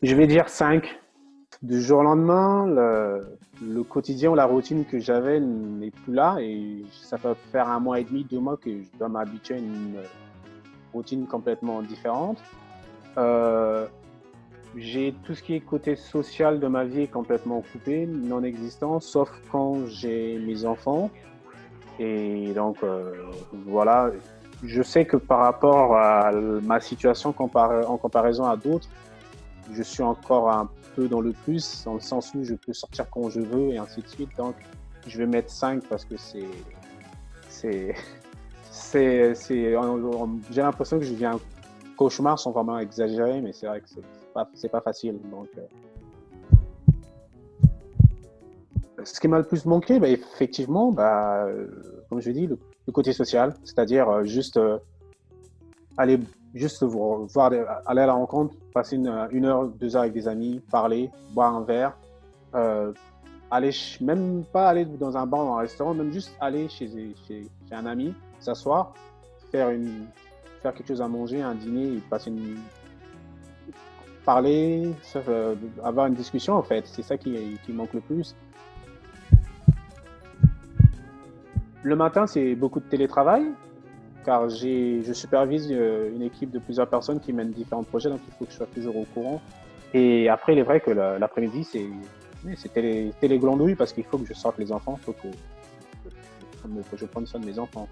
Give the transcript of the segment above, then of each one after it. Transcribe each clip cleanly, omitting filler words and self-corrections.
Je vais dire 5. Du jour au lendemain, le quotidien ou la routine que j'avais n'est plus là et ça peut faire 1 mois et demi, 2 mois que je dois m'habituer à une routine complètement différente. Euh, j'ai tout ce qui est côté social de ma vie complètement coupé, non existant, sauf quand j'ai mes enfants. Et donc, voilà, je sais que par rapport à ma situation en comparaison à d'autres, je suis encore un peu dans le plus, dans le sens où je peux sortir quand je veux et ainsi de suite. Donc, je vais mettre 5 parce que c'est, j'ai l'impression que je vis un cauchemar sans vraiment exagérer, mais c'est vrai que c'est pas facile. Donc, ce qui m'a le plus manqué, bah, effectivement, bah, comme je dis, le côté social, c'est-à-dire aller juste voir, aller à la rencontre, passer 1 heure, 2 heures avec des amis, parler, boire un verre, euh, aller, même pas aller dans un bar ou un restaurant, même juste aller chez un ami, s'asseoir, faire, faire quelque chose à manger, un dîner, et parler, avoir une discussion en fait. C'est ça qui manque le plus. Le matin, c'est beaucoup de télétravail, car je supervise une équipe de plusieurs personnes qui mènent différents projets, donc il faut que je sois toujours au courant. Et après, il est vrai que l'après-midi, c'est téléglandouille parce qu'il faut que je sorte les enfants, il faut que je prenne soin de mes enfants.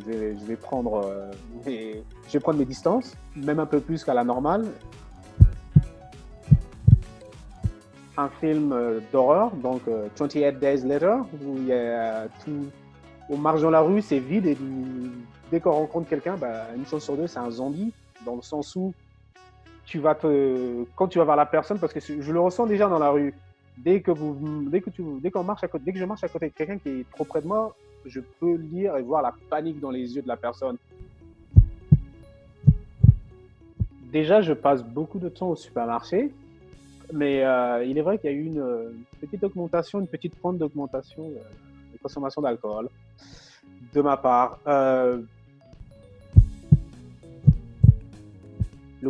Je vais prendre mes distances, même un peu plus qu'à la normale. Un film d'horreur, donc 28 Days Later, où il y a tout. On marche dans la rue, c'est vide, et dès qu'on rencontre quelqu'un, bah, une chose sur deux, c'est un zombie, dans le sens où quand tu vas voir la personne, parce que je le ressens déjà dans la rue, dès que je marche à côté de quelqu'un qui est trop près de moi, je peux lire et voir la panique dans les yeux de la personne. Déjà, je passe beaucoup de temps au supermarché, mais il est vrai qu'il y a eu une petite pointe d'augmentation de consommation d'alcool de ma part. Le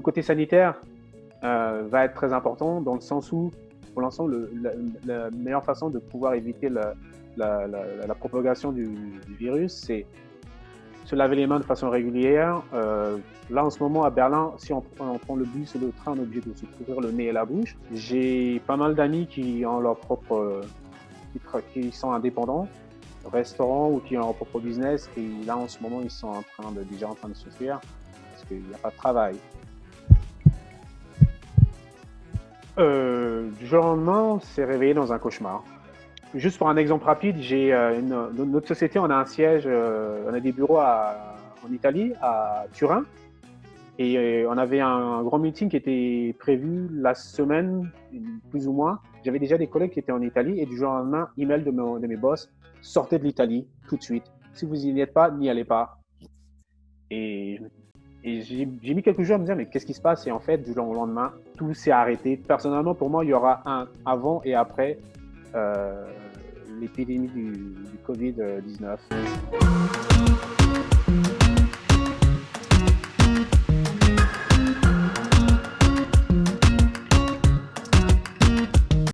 côté sanitaire va être très important dans le sens où, pour l'instant, la meilleure façon de pouvoir éviter la propagation du virus, c'est se laver les mains de façon régulière. Là, en ce moment, à Berlin, si on prend le bus ou le train, on est obligé de se couvrir le nez et la bouche. J'ai pas mal d'amis qui ont leur propre, qui sont indépendants, restaurants, ou qui ont leur propre business. Et là, en ce moment, ils sont déjà en train de souffrir parce qu'il n'y a pas de travail. Du jour au lendemain, c'est réveillé dans un cauchemar. Juste pour un exemple rapide, notre société, on a un siège, on a des bureaux en Italie, à Turin, et on avait un grand meeting qui était prévu la semaine, plus ou moins. J'avais déjà des collègues qui étaient en Italie, et du jour au lendemain, email de mes boss, sortez de l'Italie tout de suite. Si vous n'y êtes pas, n'y allez pas. Et j'ai mis quelques jours à me dire, mais qu'est-ce qui se passe? Et en fait, du jour au lendemain, tout s'est arrêté. Personnellement, pour moi, il y aura un avant et après l'épidémie du Covid-19.